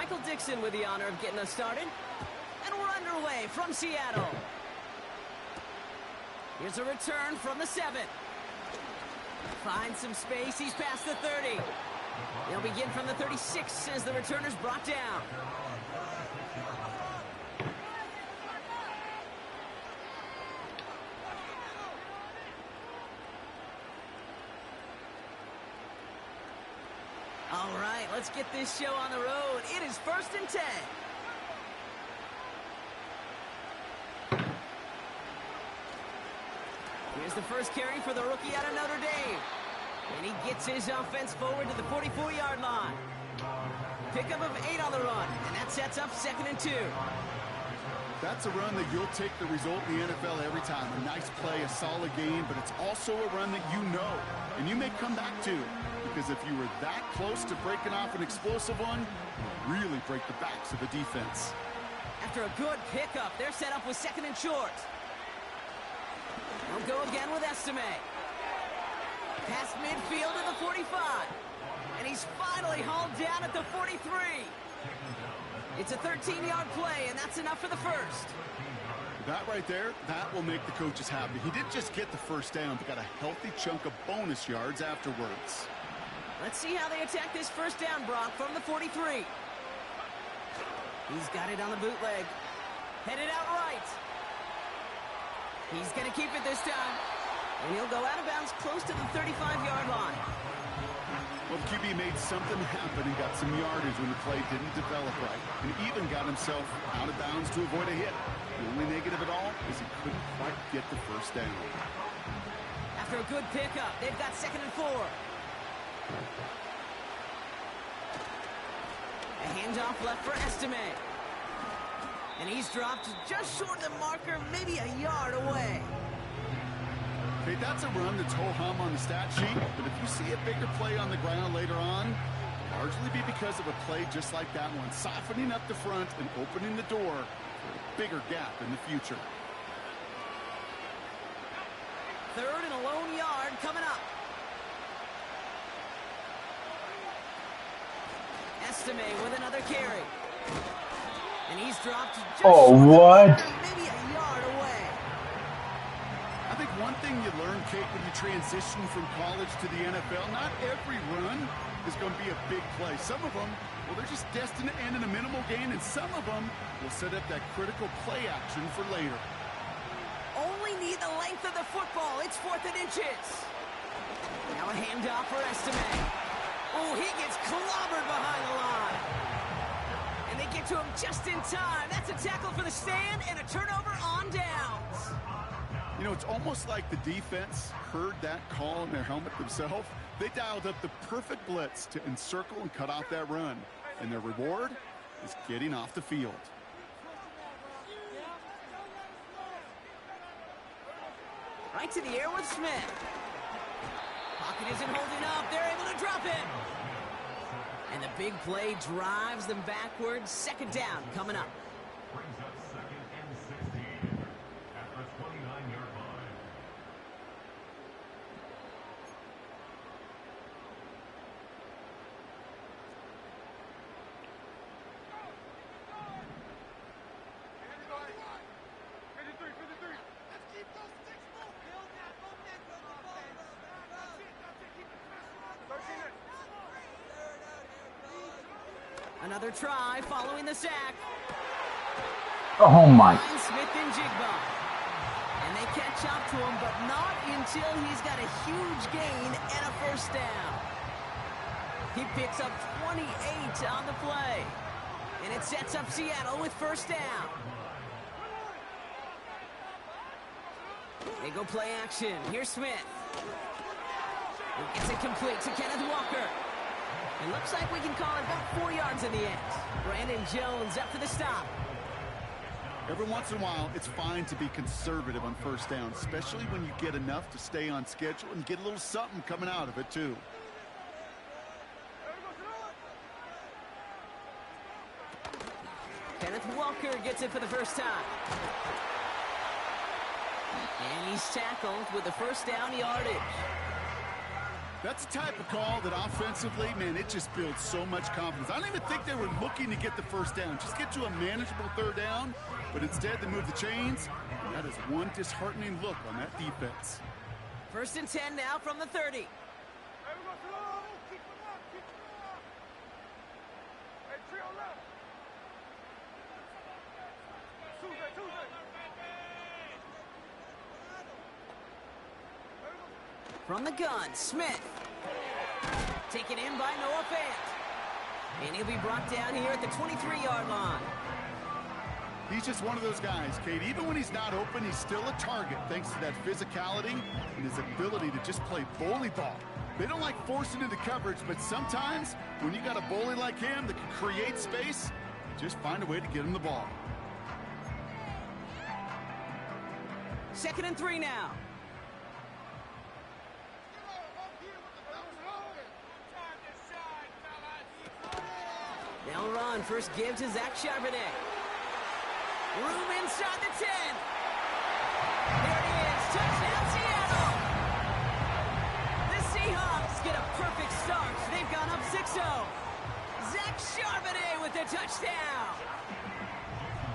Michael Dixon with the honor of getting us started. And we're underway from Seattle. Here's a return from the 7. Finds some space. He's past the 30. They'll begin from the 36 as the returner's brought down. All right, let's get this show on the road. It is 1st and 10. Here's the first carry for the rookie out of Notre Dame. And he gets his offense forward to the 44-yard line. Pickup of 8 on the run, and that sets up 2nd and 2. That's a run that you'll take the result in the NFL every time. A nice play, a solid game, but it's also a run that you know, and you may come back to. Because if you were that close to breaking off an explosive one, you'll really break the backs of the defense. After a good pickup, they're set up with 2nd and short. They'll go again with Estime. Past midfield to the 45. And he's finally hauled down at the 43. It's a 13-yard play, and that's enough for the first. That right there, that will make the coaches happy. He didn't just get the first down, but got a healthy chunk of bonus yards afterwards. Let's see how they attack this first down, Brock, from the 43. He's got it on the bootleg. Headed out right. He's going to keep it this time. And he'll go out of bounds close to the 35-yard line. Well, the QB made something happen and got some yardage when the play didn't develop right. And even got himself out of bounds to avoid a hit. The only negative at all is he couldn't quite get the first down. After a good pickup, they've got 2nd and 4. A handoff left for Estime. And he's dropped just short of the marker, maybe a yard away. Okay, that's a run that's ho-hum on the stat sheet, but if you see a bigger play on the ground later on, it'll largely be because of a play just like that one, softening up the front and opening the door for a bigger gap in the future. 3rd and a lone yard coming up. Estime with another carry. And he's dropped just what? Maybe a yard away. I think one thing you learn, Kate, when you transition from college to the NFL, not every run is going to be a big play. Some of them, well, they're just destined to end in a minimal gain, and some of them will set up that critical play action for later. Only need the length of the football. It's 4th and inches. Now a handoff for Estime. Oh, he gets clobbered behind the line. And they get to him just in time. That's a tackle for the stand and a turnover on downs. You know, it's almost like the defense heard that call in their helmet themselves. They dialed up the perfect blitz to encircle and cut off that run. And their reward is getting off the field. Right to the air with Smith. Pocket isn't holding up. They're able to drop it. And the big play drives them backwards. 2nd down coming up. Brings up 2nd and 16 at the 29-yard line. Another try following the sack. Oh my. Smith and Jigba. And they catch up to him, but not until he's got a huge gain and a first down. He picks up 28 on the play. And it sets up Seattle with first down. They go play action. Here's Smith. He gets it complete to Kenneth Walker. It looks like we can call it about 4 yards in the end. Brandon Jones up for the stop. Every once in a while, it's fine to be conservative on first down, especially when you get enough to stay on schedule and get a little something coming out of it, too. Kenneth Walker gets it for the first time. And he's tackled with the first down yardage. That's the type of call that offensively, man, it just builds so much confidence. I don't even think they were looking to get the first down. Just get to a manageable third down, but instead they move the chains. And that is one disheartening look on that defense. 1st and 10 now from the 30. From the gun, Smith. Taken in by Noah Fant. And he'll be brought down here at the 23-yard line. He's just one of those guys, Kate. Even when he's not open, he's still a target thanks to that physicality and his ability to just play bully ball. They don't like forcing into coverage, but sometimes when you got a bully like him that can create space, just find a way to get him the ball. 2nd and 3 now. They'll run. First give to Zach Charbonnet. Room inside the 10. There it is. Touchdown, Seattle. The Seahawks get a perfect start. They've gone up 6-0. Zach Charbonnet with the touchdown.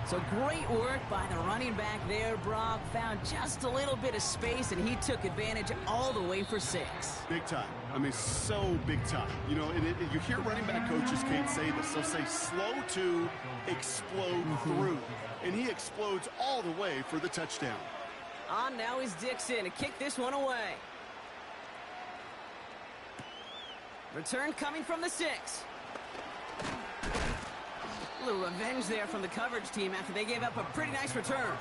So great work by the running back there. Brock found just a little bit of space, and he took advantage all the way for 6. Big time. I mean, so big time. You know, and you hear running back coaches, Kate, say this. They'll say slow to explode through. And he explodes all the way for the touchdown. On now is Dixon to kick this one away. Return coming from the 6. A little revenge there from the coverage team after they gave up a pretty nice return.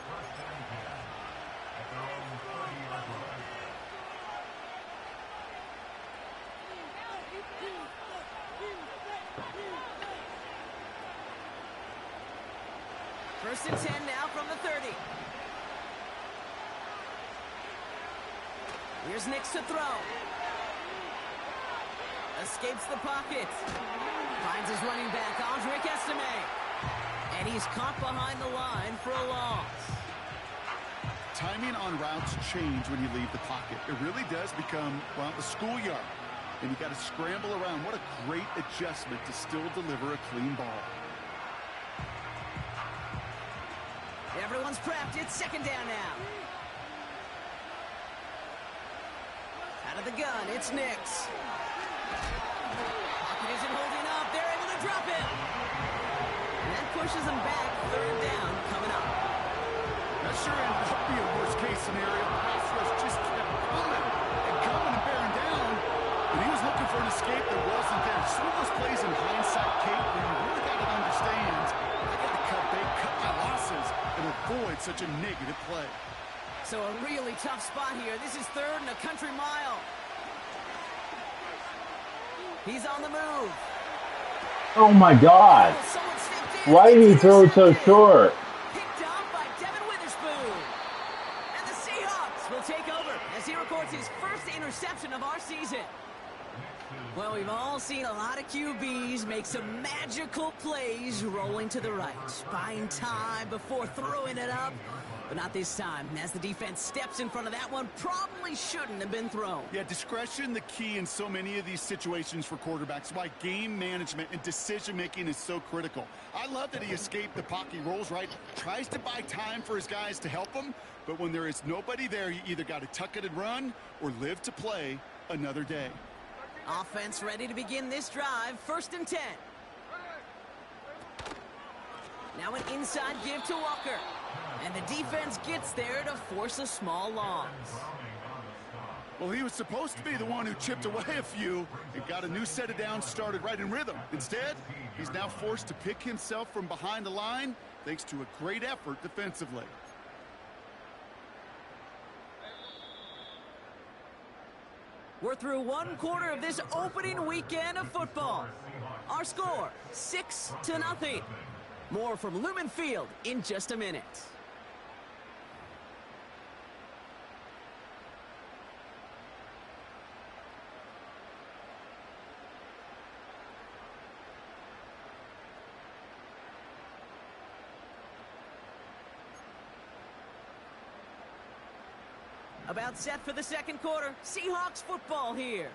First and 10 now from the 30. Here's Nix to throw. Escapes the pocket. Finds his running back, Andrick Estime. And he's caught behind the line for a loss. Timing on routes change when you leave the pocket. It really does become, well, a schoolyard. And you got to scramble around. What a great adjustment to still deliver a clean ball. Everyone's prepped. It's 2nd down now. Out of the gun, it's Nix. Pocket isn't holding up. They're able to drop it. And that pushes them back. 3rd down coming up. That sure ended up being a worst-case scenario. The pass rush just kept coming and bearing down. And he was looking for an escape that wasn't there. Just one of those plays in hindsight, Kate, where you really got to understand, I got to cut bait, cut my losses, and avoid such a negative play. So a really tough spot here. This is 3rd and a country mile. He's on the move. Oh my God. Why did he throw it so short? Picked off by Devin Witherspoon. And the Seahawks will take over as he records his first interception of our season. Well, we've all seen a lot of QBs make some magical plays rolling to the right, buying time before throwing it up. But not this time, as the defense steps in front of that one, probably shouldn't have been thrown. Yeah, discretion the key in so many of these situations for quarterbacks. Why game management and decision-making is so critical. I love that he escaped the pocket, rolls right, tries to buy time for his guys to help him, but when there is nobody there, you either got to tuck it and run or live to play another day. Offense ready to begin this drive. 1st and 10. Now an inside give to Walker. And the defense gets there to force a small loss. Well, he was supposed to be the one who chipped away a few and got a new set of downs started right in rhythm. Instead, he's now forced to pick himself from behind the line thanks to a great effort defensively. We're through 1/4 of this opening weekend of football. Our score, 6-0. More from Lumen Field in just a minute. About set for the 2nd quarter. Seahawks football here.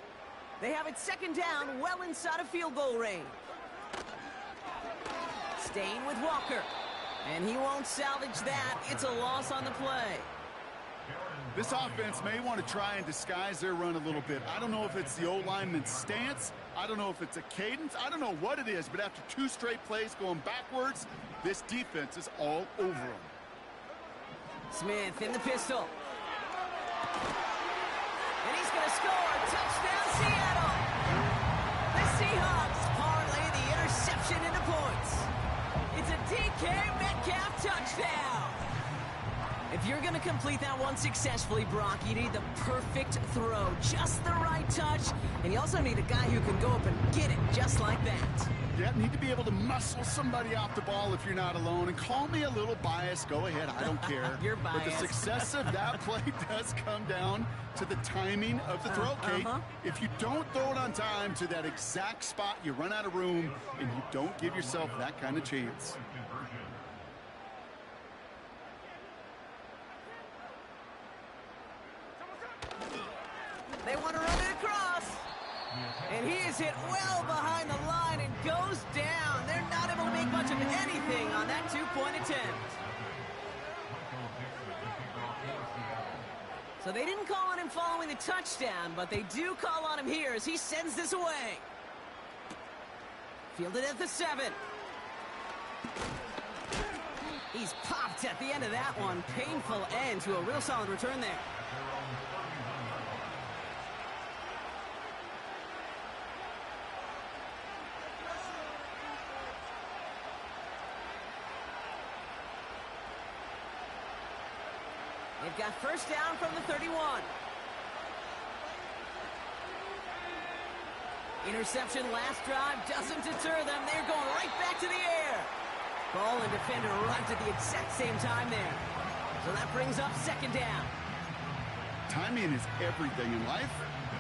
They have it second down, well inside of field goal range. Staying with Walker. And he won't salvage that. It's a loss on the play. This offense may want to try and disguise their run a little bit. I don't know if it's the O-lineman's stance. I don't know if it's a cadence. I don't know what it is, but after 2 straight plays going backwards, this defense is all over them. Smith in the pistol. And he's going to score. Touchdown, Seattle. The Seahawks parlay the interception into points. It's a DK Metcalf touchdown. If you're going to complete that one successfully, Brock, you need the perfect throw, just the right touch, and you also need a guy who can go up and get it just like that. Yeah, need to be able to muscle somebody off the ball if you're not alone. And call me a little biased. Go ahead. I don't care. You're biased. But the success of that play does come down to the timing of the throw, Kate. If you don't throw it on time to that exact spot, you run out of room, and you don't give yourself that kind of chance. They want to run it across. And he is hit well behind the line and goes down. They're not able to make much of anything on that 2-point attempt. So they didn't call on him following the touchdown, but they do call on him here as he sends this away. Fielded at the 7. He's popped at the end of that one. Painful end to a real solid return there. They've got first down from the 31. Interception last drive doesn't deter them. They're going right back to the air. Ball and defender arrived at the exact same time there. So that brings up second down. Timing is everything in life,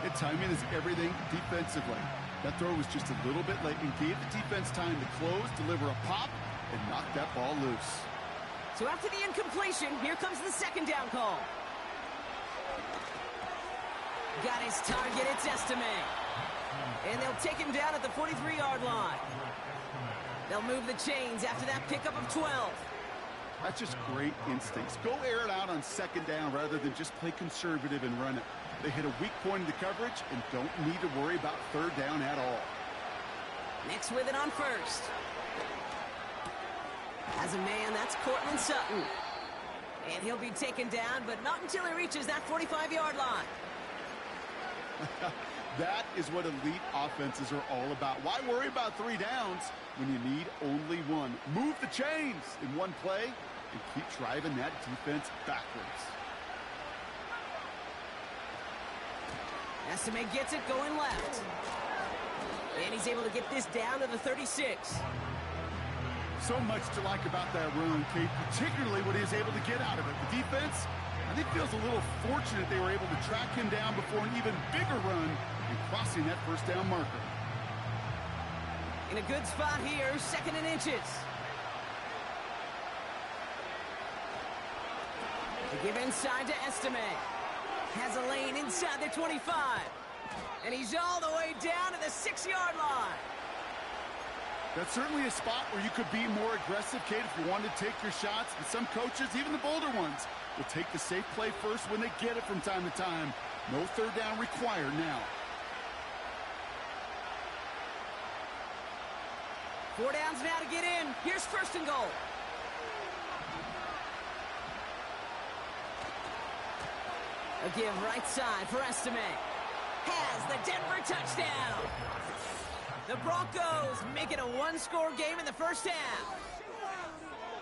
and timing is everything defensively. That throw was just a little bit late and gave the defense time to close, deliver a pop, and knock that ball loose. So after the incompletion, here comes the second down call. Got his target, it's Estime. And they'll take him down at the 43-yard line. They'll move the chains after that pickup of 12. That's just great instincts. Go air it out on second down rather than just play conservative and run it. They hit a weak point in the coverage and don't need to worry about third down at all. Next with it on first. As a man, that's Cortland Sutton. And he'll be taken down, but not until he reaches that 45-yard line. That is what elite offenses are all about. Why worry about 3 downs when you need only 1? Move the chains in one play and keep driving that defense backwards. Estime gets it going left. And he's able to get this down to the 36. So much to like about that run, Kate, particularly what he was able to get out of it. The defense, I think, feels a little fortunate they were able to track him down before an even bigger run and crossing that first down marker. In a good spot here, second and inches. They give inside to Estime. Has a lane inside the 25. And he's all the way down to the 6-yard line. That's certainly a spot where you could be more aggressive, Kate, if you wanted to take your shots. But some coaches, even the bolder ones, will take the safe play first when they get it from time to time. No third down required now. 4 downs now to get in. Here's first and goal. A give right side for Estime. Has the Denver touchdown. The Broncos make it a 1-score game in the first half.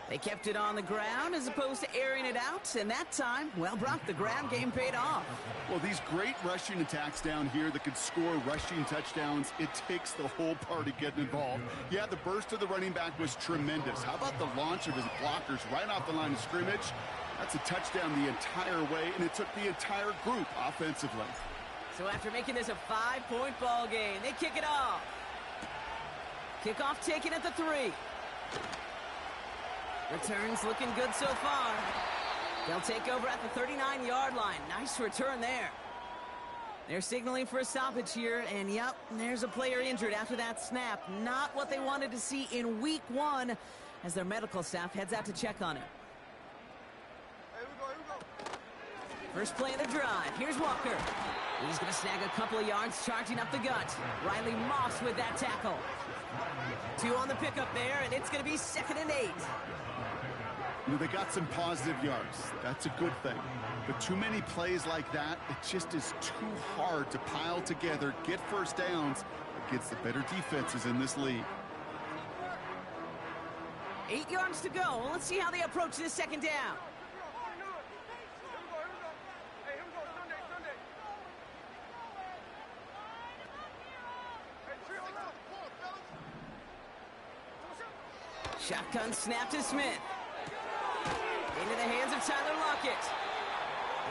They kept it on the ground as opposed to airing it out, and that time, well, Brock, the ground game paid off. Well, these great rushing attacks down here that could score rushing touchdowns, it takes the whole party getting involved. Yeah, the burst of the running back was tremendous. How about the launch of his blockers right off the line of scrimmage? That's a touchdown the entire way, and it took the entire group offensively. So after making this a 5-point ball game, they kick it off. Kickoff taken at the 3. Returns looking good so far. They'll take over at the 39-yard line. Nice return there. They're signaling for a stoppage here, and yep, there's a player injured after that snap. Not what they wanted to see in week 1 as their medical staff heads out to check on him. First play of the drive. Here's Walker. He's going to snag a couple of yards, charging up the gut. Riley Moss with that tackle. 2 on the pickup there, and it's going to be 2nd and 8. You know, they got some positive yards. That's a good thing. But too many plays like that, it just is too hard to pile together, get first downs against the better defenses in this league. 8 yards to go. Well, let's see how they approach this 2nd down. Shotgun snap to Smith. Into the hands of Tyler Lockett.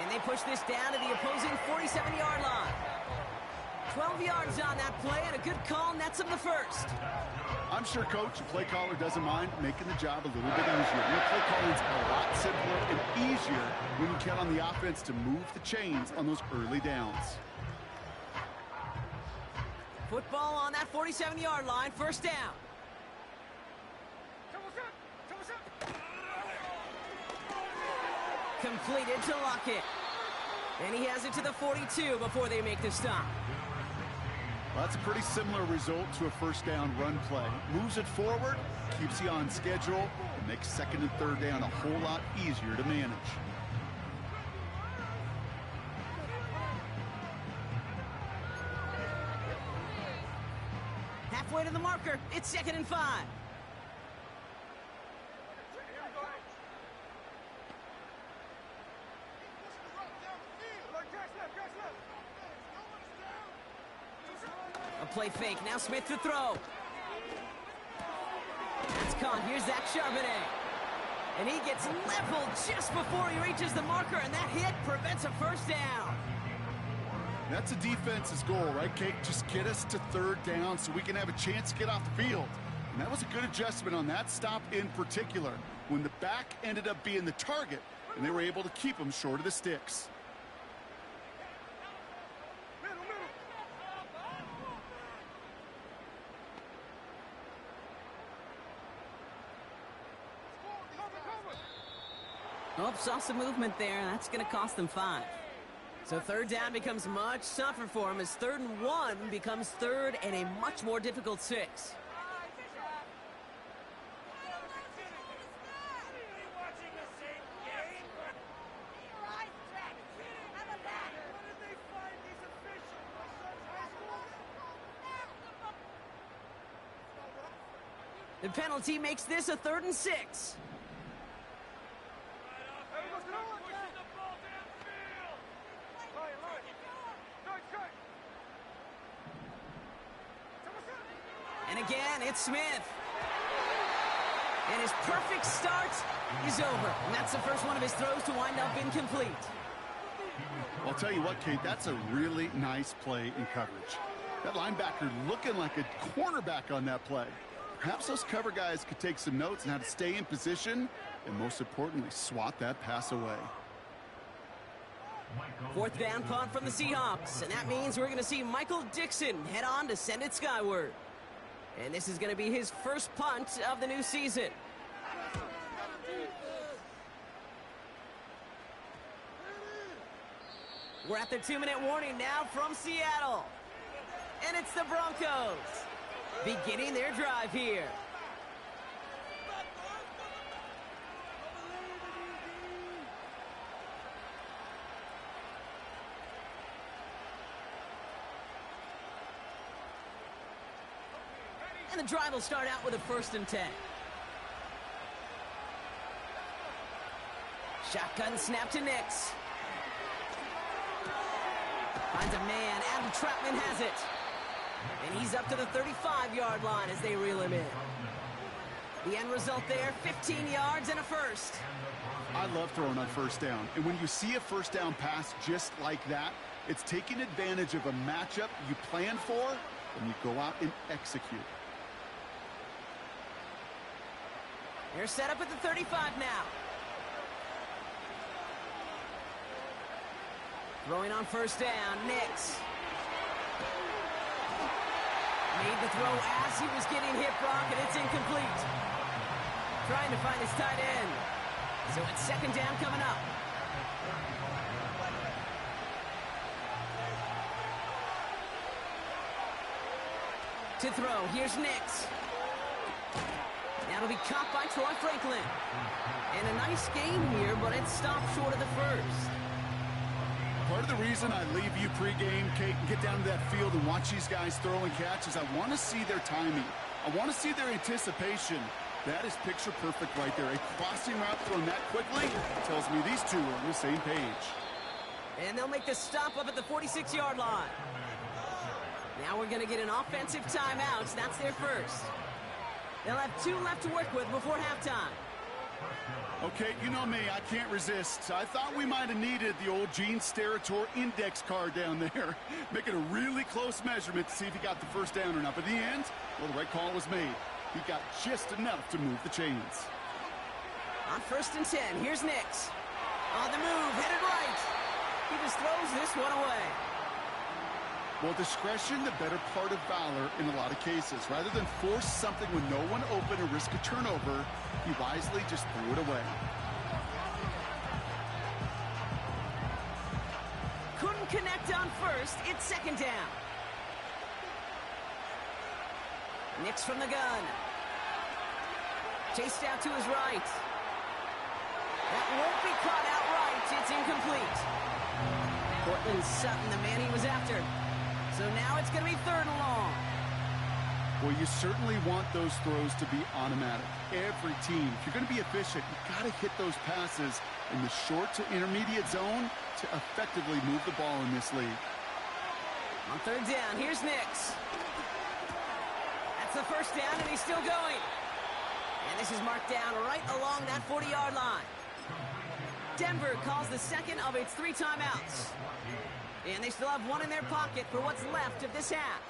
And they push this down to the opposing 47-yard line. 12 yards on that play, and a good call nets him the first. I'm sure, Coach, the play caller doesn't mind making the job a little bit easier. You know, play calling's a lot simpler and easier when you count on the offense to move the chains on those early downs. Football on that 47-yard line, first down. Completed to Lockett. And he has it to the 42 before they make the stop. Well, that's a pretty similar result to a first down run play. Moves it forward, keeps you on schedule, and makes 2nd and 3rd down a whole lot easier to manage. Halfway to the marker, it's 2nd and 5. A play fake, now Smith to throw. That's caught, here's Zach Charbonnet. And he gets leveled just before he reaches the marker, and that hit prevents a first down. That's a defense's goal, right, Kate? Just get us to 3rd down so we can have a chance to get off the field. And that was a good adjustment on that stop in particular, when the back ended up being the target, and they were able to keep him short of the sticks. Oh, saw some movement there. That's going to cost them 5. So 3rd down becomes much tougher for him as 3rd and 1 becomes 3rd and a much more difficult 6. The penalty makes this a 3rd and 6. And again, it's Smith. And his perfect start is over. And that's the first one of his throws to wind up incomplete. Well, I'll tell you what, Kate, that's a really nice play in coverage. That linebacker looking like a cornerback on that play. Perhaps those cover guys could take some notes on how to stay in position and, most importantly, swat that pass away. 4th down punt from the Seahawks. And that means we're going to see Michael Dixon head on to send it skyward. And this is going to be his first punt of the new season. We're at the 2-minute warning now from Seattle. And it's the Broncos beginning their drive here. And the drive will start out with a 1st and 10. Shotgun snap to Nix. Finds a man. Adam Troutman has it. And he's up to the 35-yard line as they reel him in. The end result there, 15 yards and a first. I love throwing on 1st down. And when you see a 1st down pass just like that, it's taking advantage of a matchup you plan for, and you go out and execute. They're set up at the 35 now. Throwing on first down, Nix. Made the throw as he was getting hit, Brock, and it's incomplete. Trying to find his tight end. So it's second down coming up. To throw, here's Nix. That'll be caught by Troy Franklin. And a nice game here, but it stopped short of the first. Part of the reason I leave you pregame, Kate, and get down to that field and watch these guys throw and catch is I want to see their timing. I want to see their anticipation. That is picture perfect right there. A crossing route thrown that quickly tells me these two are on the same page. And they'll make the stop up at the 46-yard line. Now we're going to get an offensive timeout. That's their first. They'll have 2 left to work with before halftime. Okay, you know me, I can't resist. I thought we might have needed the old Gene Steratore index card down there. Making a really close measurement to see if he got the first down or not. But in the end, well, the right call was made. He got just enough to move the chains. On first and 10, here's Nix. On the move, headed right. He just throws this one away. Well, discretion, the better part of valor in a lot of cases. Rather than force something with no one open and risk a turnover, he wisely just threw it away. Couldn't connect on first. It's second down. Nix from the gun. Chased out to his right. That won't be caught outright. It's incomplete. Cortland Sutton, the man he was after. So now it's going to be third and long. Well, you certainly want those throws to be automatic. Every team, if you're going to be efficient, you've got to hit those passes in the short to intermediate zone to effectively move the ball in this league. On third down, here's Nix. That's the first down, and he's still going. And this is marked down right along that 40-yard line. Denver calls the second of its 3 timeouts. And they still have 1 in their pocket for what's left of this half.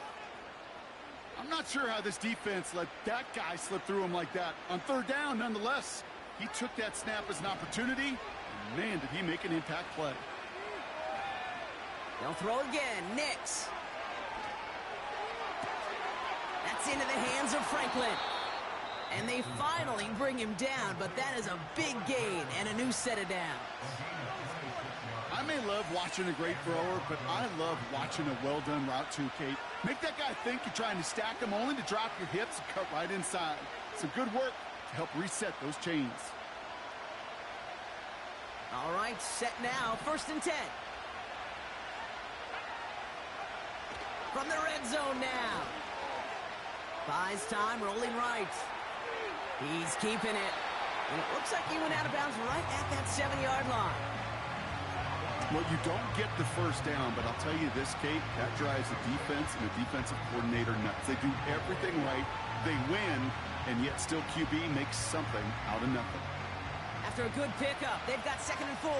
I'm not sure how this defense let that guy slip through him like that. On third down, nonetheless, he took that snap as an opportunity, and man, did he make an impact play. They'll throw again. Nix. That's into the hands of Franklin. And they finally bring him down, but that is a big gain and a new set of downs. I may love watching a great thrower, but I love watching a well-done route too, Kate. Make that guy think you're trying to stack him only to drop your hips and cut right inside. Some good work to help reset those chains. All right, set now. First and 10. From the red zone now. Buys time, rolling right. He's keeping it. And it looks like he went out of bounds right at that 7-yard line. Well, you don't get the first down, but I'll tell you this, Kate, that drives the defense and the defensive coordinator nuts. They do everything right, they win, and yet still QB makes something out of nothing. After a good pickup, they've got 2nd and 4.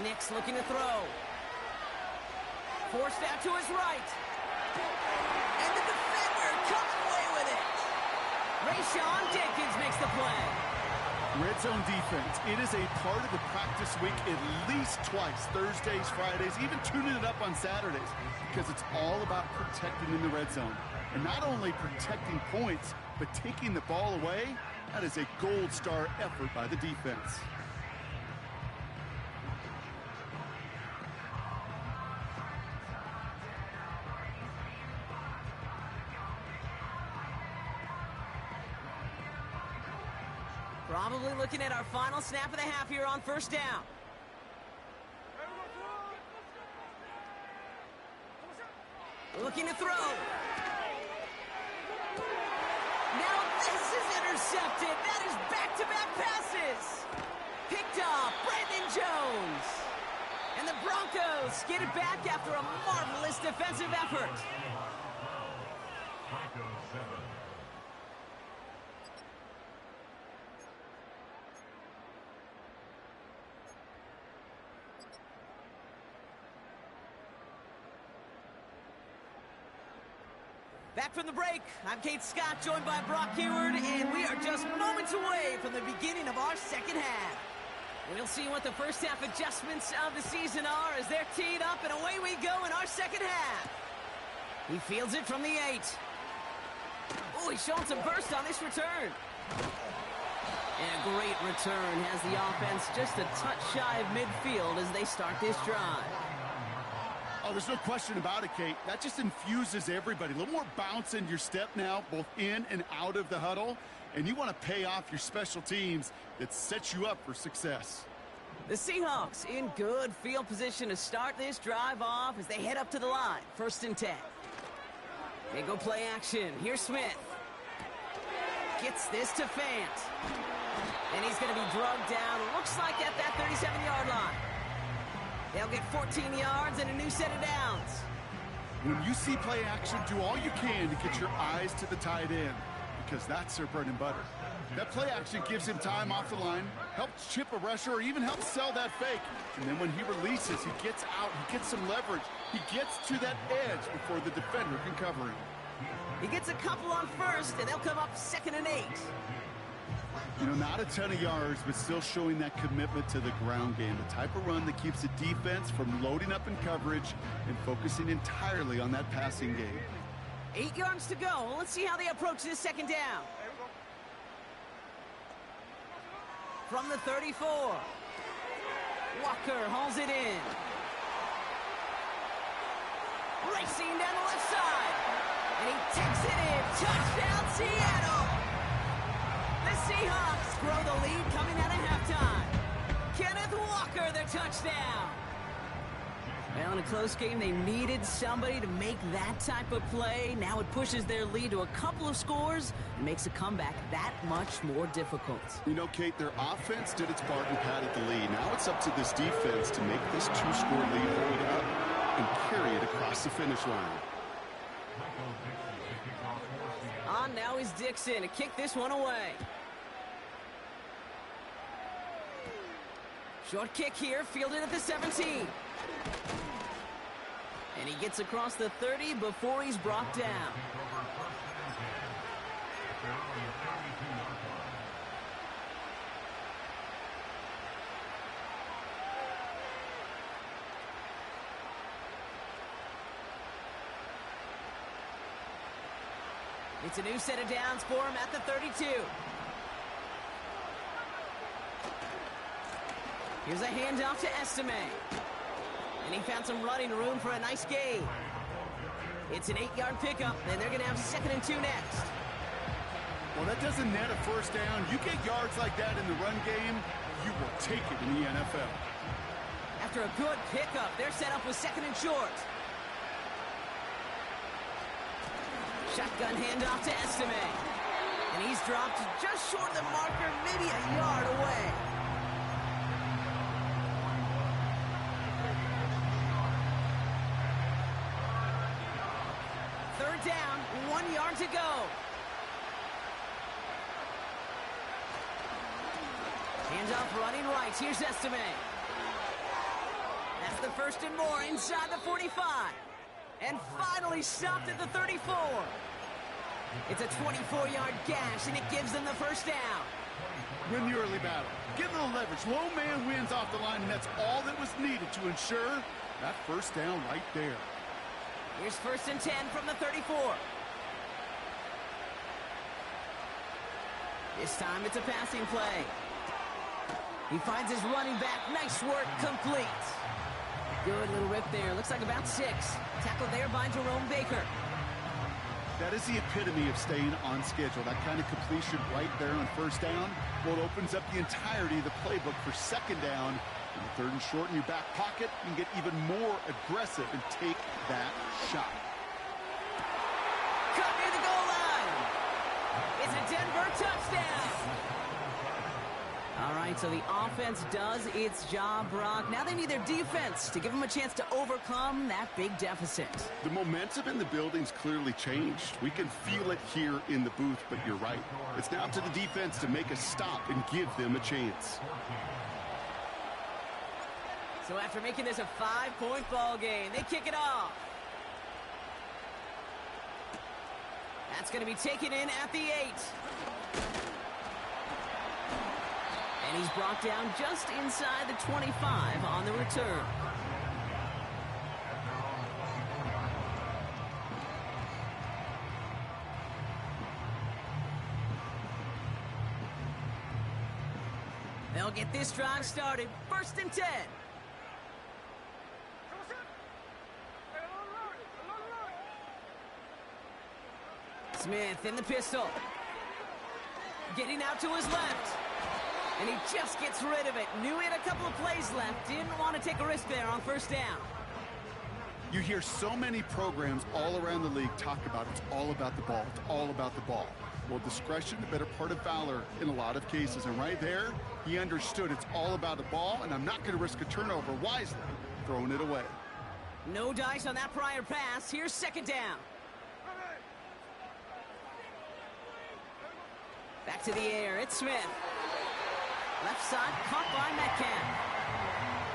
Nix looking to throw. Forced out to his right. And the defender comes away with it. Rayshawn Jenkins makes the play. Red zone defense, it is a part of the practice week at least twice, Thursdays, Fridays, even tuning it up on Saturdays, because it's all about protecting in the red zone. And not only protecting points, but taking the ball away, that is a gold star effort by the defense. Probably looking at our final snap of the half here on first down. Looking to throw. Now this is intercepted. That is back-to-back passes. Picked off Brandon Jones. And the Broncos get it back after a marvelous defensive effort. Broncos 7. Back from the break, I'm Kate Scott, joined by Brock Hayward, and we are just moments away from the beginning of our second half. We'll see what the first half adjustments of the season are as they're teed up, and away we go in our second half. He fields it from the 8. Oh, he's showing some burst on this return. And a great return has the offense just a touch shy of midfield as they start this drive. Oh, there's no question about it, Kate. That just infuses everybody. A little more bounce in your step now, both in and out of the huddle. And you want to pay off your special teams that sets you up for success. The Seahawks in good field position to start this drive off as they head up to the line. 1st and 10. They go play action. Here's Smith. Gets this to Fant. And he's going to be drugged down. Looks like at that 37-yard line. They'll get 14 yards and a new set of downs. When you see play action, do all you can to get your eyes to the tight end, because that's their bread and butter. That play action gives him time off the line, helps chip a rusher, or even helps sell that fake. And then when he releases, he gets out, he gets some leverage. He gets to that edge before the defender can cover him. He gets a couple on first, and they'll come up 2nd and 8. You know, not a ton of yards, but still showing that commitment to the ground game. The type of run that keeps the defense from loading up in coverage and focusing entirely on that passing game. 8 yards to go. Let's see how they approach this 2nd down. From the 34. Walker hauls it in. Racing down the left side. And he takes it in. Touchdown, Seattle! The Seahawks grow the lead coming out of halftime. Kenneth Walker, their touchdown. Well, in a close game, they needed somebody to make that type of play. Now it pushes their lead to a couple of scores and makes a comeback that much more difficult. You know, Kate, their offense did its part and padded the lead. Now it's up to this defense to make this 2-score lead hold up and carry it across the finish line. On now is Dixon to kick this one away. Short kick here, fielded at the 17. And he gets across the 30 before he's brought down. It's a new set of downs for him at the 32. Here's a handoff to Estime. And he found some running room for a nice gain. It's an 8-yard pickup, and they're going to have 2nd and 2 next. Well, that doesn't net a first down. You get yards like that in the run game, you will take it in the NFL. After a good pickup, they're set up with 2nd and short. Shotgun handoff to Estime. And he's dropped just short of the marker, maybe a yard away. Third down, 1 yard to go. Handoff running right. Here's Estime. That's the 1st and more inside the 45. And finally stopped at the 34. It's a 24-yard gash, and it gives them the first down. Win the early battle. Get a little leverage. Low man wins off the line, and that's all that was needed to ensure that first down right there. Here's 1st and 10 from the 34. This time it's a passing play. He finds his running back. Nice work, complete. Good little rip there. Looks like about 6. Tackled there by Jerome Baker. That is the epitome of staying on schedule. That kind of completion right there on first down. Well, it opens up the entirety of the playbook for 2nd down. And 3rd and short in your back pocket, you can get even more aggressive and take that shot. Cut near the goal line. It's a Denver touchdown. All right, so the offense does its job, Brock. Now they need their defense to give them a chance to overcome that big deficit. The momentum in the building's clearly changed. We can feel it here in the booth, but you're right. It's now up to the defense to make a stop and give them a chance. So after making this a 5-point ball game, they kick it off. That's going to be taken in at the 8. And he's brought down just inside the 25 on the return. They'll get this drive started. 1st and 10. Smith in the pistol. Getting out to his left. And he just gets rid of it. Knew he had a couple of plays left. Didn't want to take a risk there on 1st down. You hear so many programs all around the league talk about it's all about the ball. It's all about the ball. Well, discretion, the better part of valor in a lot of cases. And right there, he understood it's all about the ball, and I'm not going to risk a turnover wisely, throwing it away. No dice on that prior pass. Here's 2nd down. Back to the air. It's Smith. Left side, caught by Metcalf.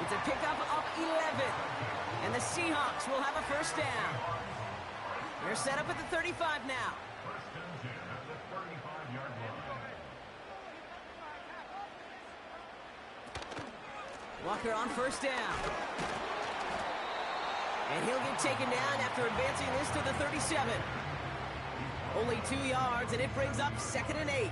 It's a pickup of 11. And the Seahawks will have a 1st down. They're set up at the 35 now. Walker on 1st down. And he'll get taken down after advancing this to the 37. Only 2 yards, and it brings up 2nd and 8.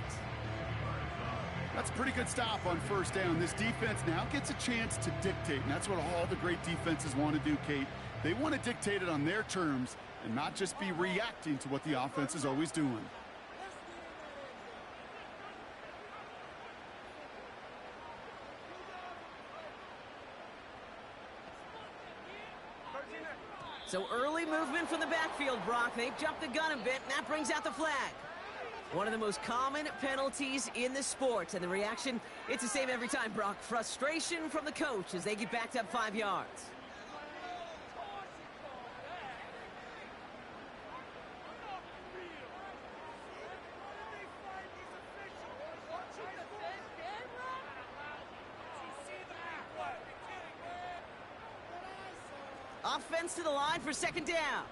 That's a pretty good stop on 1st down. This defense now gets a chance to dictate, and that's what all the great defenses want to do, Kate. They want to dictate it on their terms and not just be reacting to what the offense is always doing. So early movement from the backfield, Brock. They've jumped the gun a bit, and that brings out the flag. One of the most common penalties in the sport, and the reaction, it's the same every time, Brock. Frustration from the coach as they get backed up 5 yards. Offense to the line for 2nd down.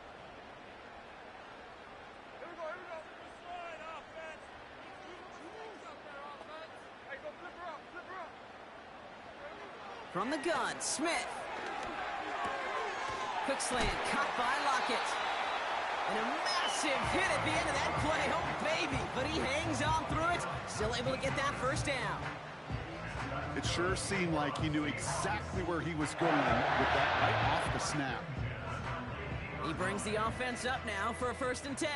From the gun, Smith. Quick slant, caught by Lockett. And a massive hit at the end of that play. Oh, baby. But he hangs on through it. Still able to get that 1st down. It sure seemed like he knew exactly where he was going with that right off the snap. He brings the offense up now for a 1st and 10.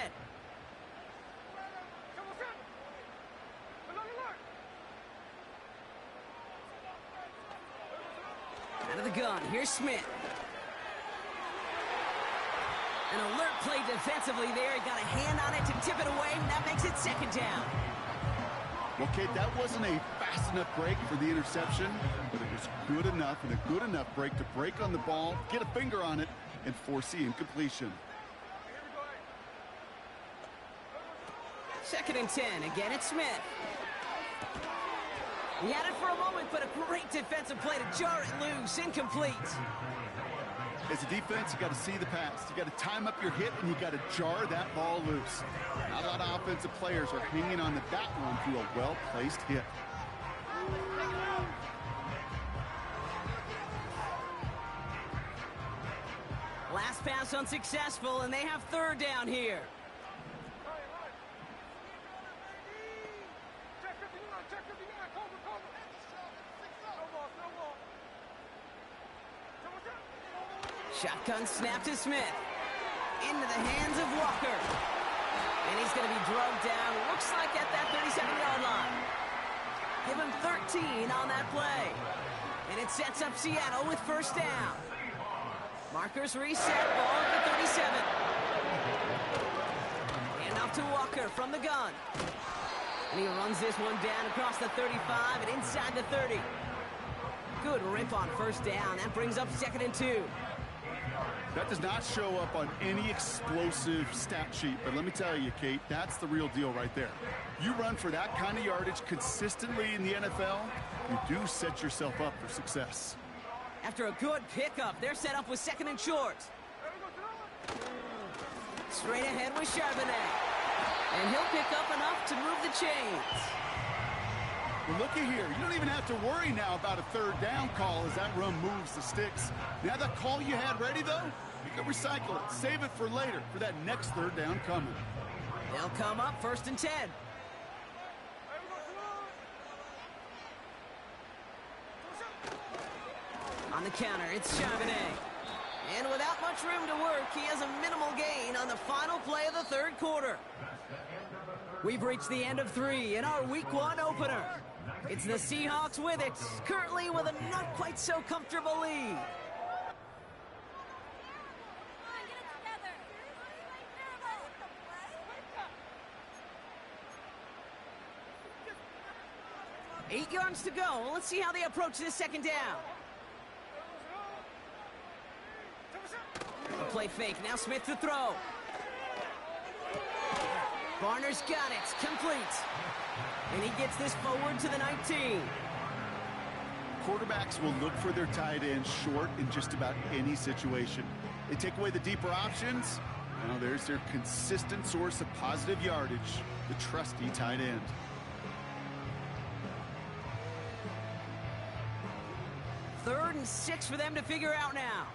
Out of the gun, here's Smith. An alert play defensively there. He got a hand on it to tip it away, and that makes it 2nd down. Well, Kate, that wasn't a fast enough break for the interception, but it was good enough and a good enough break to break on the ball, get a finger on it, and force the incompletion. 2nd and 10. Again, it's Smith. He had it for a moment, but a great defensive play to jar it loose. Incomplete. As a defense, you got to see the pass. You got to time up your hit, and you got to jar that ball loose. Not a lot of offensive players are hanging on to that one through a well-placed hit. Last pass unsuccessful, and they have 3rd down here. Shotgun snap to Smith. Into the hands of Walker. And he's going to be drugged down, looks like at that 37-yard line. Give him 13 on that play. And it sets up Seattle with 1st down. Markers reset, ball at the 37. And off to Walker from the gun. And he runs this one down across the 35 and inside the 30. Good rip on 1st down. That brings up 2nd and 2. That does not show up on any explosive stat sheet, but let me tell you, Kate, that's the real deal right there. You run for that kind of yardage consistently in the NFL, you do set yourself up for success. After a good pickup, they're set up with 2nd and short. Straight ahead with Charbonnet. And he'll pick up enough to move the chains. Well, looky here. You don't even have to worry now about a third down call as that run moves the sticks. Now that call you had ready, though, you can recycle it. Save it for later for that next third down coming. They'll come up 1st and 10. On the counter, it's Charbonnet. And without much room to work, he has a minimal gain on the final play of the third quarter. We've reached the end of 3 in our Week 1 opener. It's the Seahawks with it, currently with a not quite so comfortable lead. Eight yards to go. Let's see how they approach this second down. A play fake. Now Smith to throw. Barner's got it. Complete. And he gets this forward to the 19. Quarterbacks will look for their tight end short in just about any situation. They take away the deeper options. Now there's their consistent source of positive yardage, the trusty tight end. Third and 6 for them to figure out now.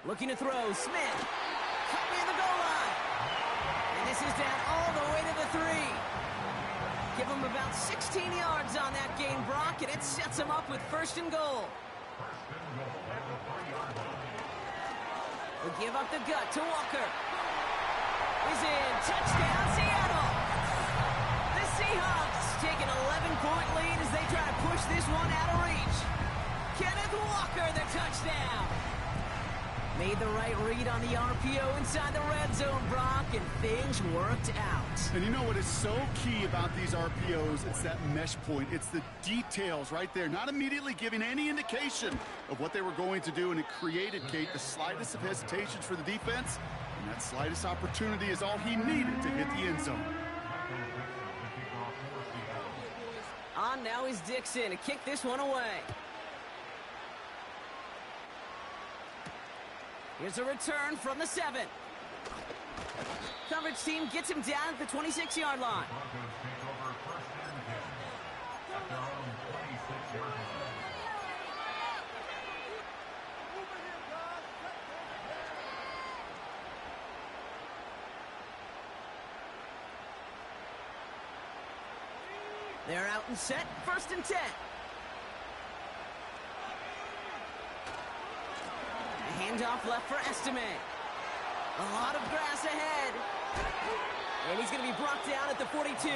Looking to throw, Smith. Caught me in the goal line. And this is down all the way to the 3. Give him about 16 yards on that gain, Brock, and it sets him up with 1st and goal. They give up the gut to Walker. He's in. Touchdown, Seattle. The Seahawks take an 11-point lead as they try to push this one out of reach. Kenneth Walker, the touchdown. Made the right read on the RPO inside the red zone, Brock, and things worked out. And you know what is so key about these RPOs? It's that mesh point. It's the details right there, not immediately giving any indication of what they were going to do, and it created, Kate, the slightest of hesitations for the defense, and that slightest opportunity is all he needed to hit the end zone. On now is Dixon to kick this one away. Here's a return from the 7. Coverage team gets him down at the 26-yard line. They're out and set, 1st and 10. Handoff left for Estime. A lot of grass ahead. And he's going to be brought down at the 42.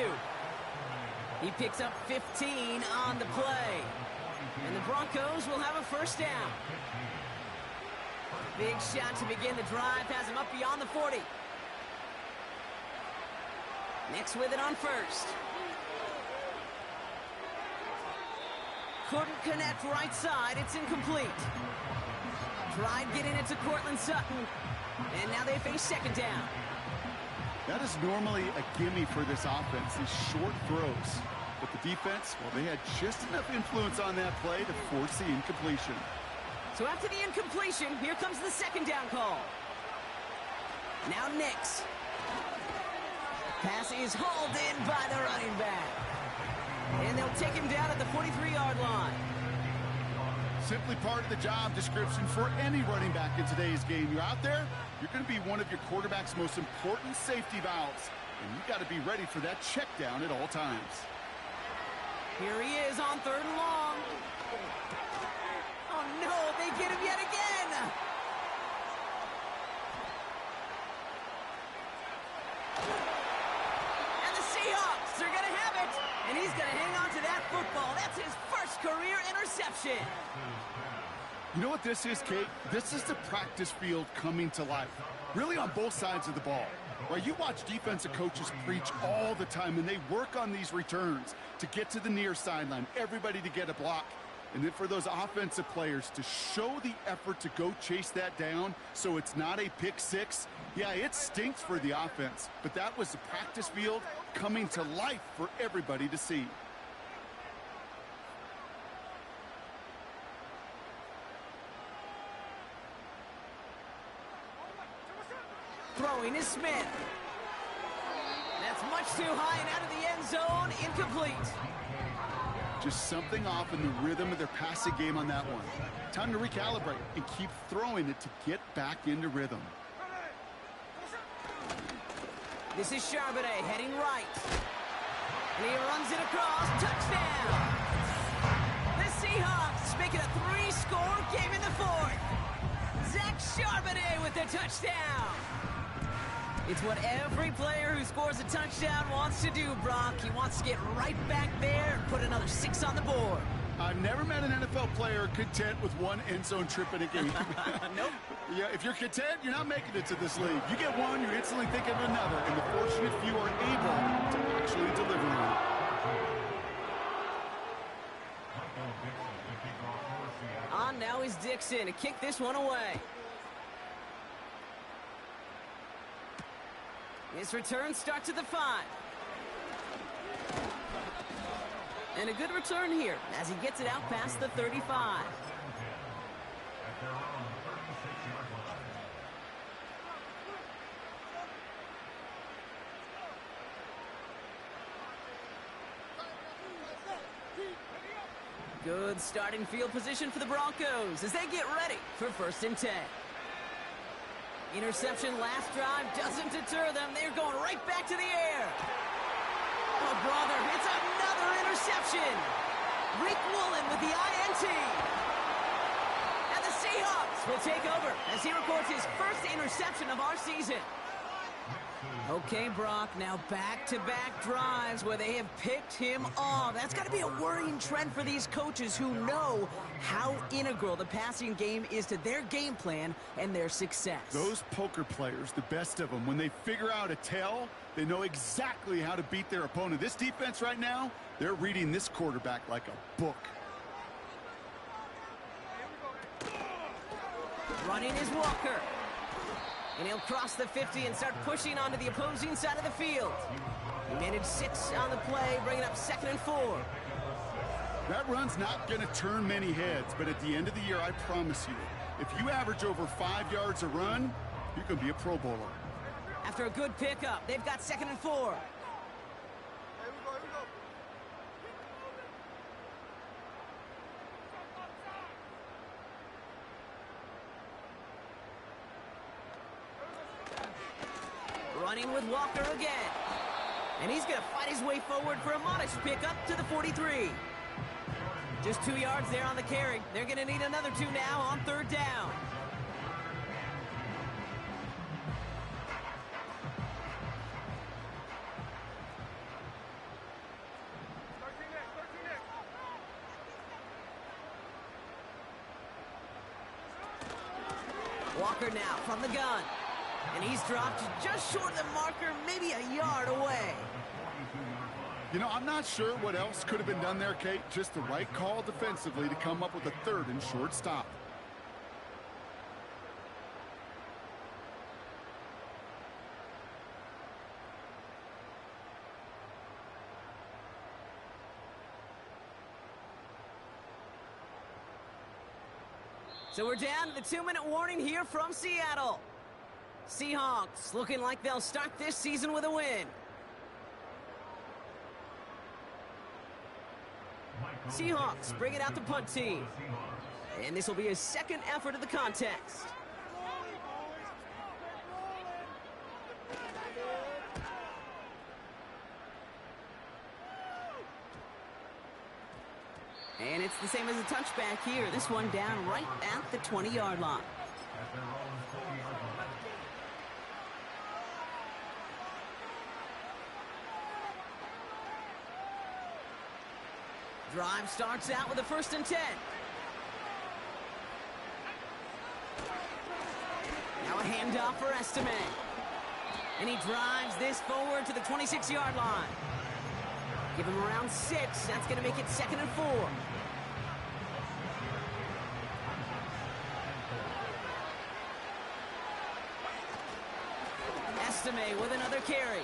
He picks up 15 on the play. And the Broncos will have a 1st down. Big shot to begin the drive. Has him up beyond the 40. Next with it on 1st. Couldn't connect right side. It's incomplete. Tried getting it to Cortland Sutton, and now they face 2nd down. That is normally a gimme for this offense, these short throws. But the defense, well, they had just enough influence on that play to force the incompletion. So after the incompletion, here comes the 2nd down call. Now Nix. Pass is hauled in by the running back. And they'll take him down at the 43-yard line. Simply part of the job description for any running back in today's game. You're out there, you're going to be one of your quarterback's most important safety valves. And you've got to be ready for that check down at all times. Here he is on 3rd and long. Oh no, they get him yet again. And the Seahawks are going to have it. And he's going to hang on to that football. That's his 1st career interception. You know what this is, Kate? This is the practice field coming to life. Really on both sides of the ball. Right? You watch defensive coaches preach all the time, and they work on these returns to get to the near sideline, everybody to get a block. And then for those offensive players to show the effort to go chase that down so it's not a pick 6. Yeah, it stinks for the offense, but that was the practice field coming to life for everybody to see. Throwing is Smith. That's much too high and out of the end zone. Incomplete. Just something off in the rhythm of their passing game on that one. Time to recalibrate and keep throwing it to get back into rhythm. This is Charbonnet heading right. And he runs it across. Touchdown! The Seahawks make it a 3-score game in the fourth. Zach Charbonnet with the touchdown. It's what every player who scores a touchdown wants to do, Brock. He wants to get right back there and put another 6 on the board. I've never met an NFL player content with one end zone trip in a game. Nope. Yeah, if you're content, you're not making it to this league. You get one, you're instantly thinking of another, and the fortunate few are able to actually deliver on it. On now is Dixon to kick this one away. This return starts at the 5. And a good return here as he gets it out past the 35. Good starting field position for the Broncos as they get ready for 1st and 10. Interception last drive doesn't deter them. They're going right back to the air. Oh, brother, it's another interception. Rick Woolen with the INT. And the Seahawks will take over as he records his first interception of our season. Okay, Brock, now back-to-back drives where they have picked him off. That's got to be a worrying trend for these coaches who know how integral the passing game is to their game plan and their success. Those poker players, the best of them, when they figure out a tell, they know exactly how to beat their opponent. This defense right now, they're reading this quarterback like a book. Running is Walker. And he'll cross the 50 and start pushing onto the opposing side of the field. He managed 6 on the play, bringing up 2nd and 4. That run's not going to turn many heads, but at the end of the year, I promise you, if you average over 5 yards a run, you can be a Pro Bowler. After a good pickup, they've got 2nd and 4. Running with Walker again. And he's going to fight his way forward for a modest pickup to the 43. Just 2 yards there on the carry. They're going to need another 2 now on 3rd down. Walker now from the gun. And he's dropped just short of the marker, maybe a yard away. You know, I'm not sure what else could have been done there, Kate. Just the right call defensively to come up with a 3rd and short stop. So we're down to the 2-minute warning here from Seattle. Seahawks looking like they'll start this season with a win. Seahawks bring it out the punt team. And this will be his 2nd effort of the contest. And it's the same as a touchback here. This one down right at the 20-yard line. Drive starts out with a 1st and 10. Now a handoff for Estime. And he drives this forward to the 26-yard line. Give him around 6. That's going to make it 2nd and 4. Estime with another carry.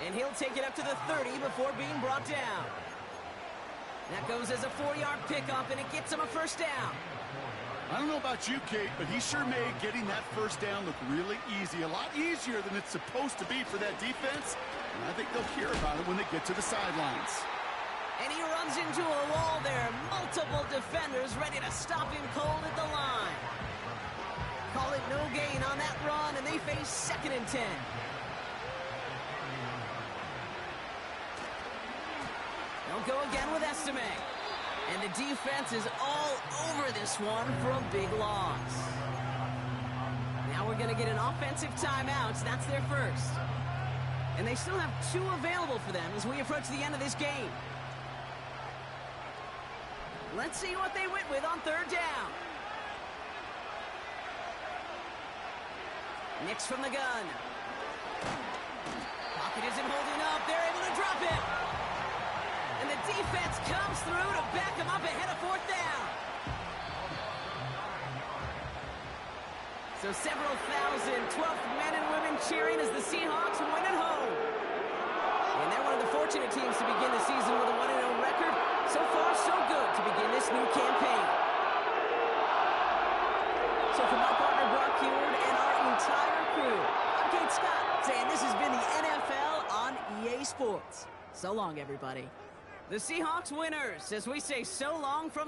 And he'll take it up to the 30 before being brought down. That goes as a 4-yard pickup, and it gets him a 1st down. I don't know about you, Kate, but he sure made getting that first down look really easy. A lot easier than it's supposed to be for that defense. And I think they'll hear about it when they get to the sidelines. And he runs into a wall there. Multiple defenders ready to stop him cold at the line. Call it no gain on that run, and they face 2nd and 10. They'll go again with Estime. And the defense is all over this one for a big loss. Now we're going to get an offensive timeout. That's their first. And they still have 2 available for them as we approach the end of this game. Let's see what they went with on 3rd down. Nix from the gun. Pocket isn't holding up. They're able to drop it. And the defense comes through to back him up ahead of 4th down. So several thousand 12th men and women cheering as the Seahawks win at home. And they're one of the fortunate teams to begin the season with a 1-0 record. So far, so good to begin this new campaign. So from our partner Brock Heward and our entire crew, I'm Kate Scott, saying this has been the NFL on EA Sports. So long, everybody. The Seahawks winners, as we say so long from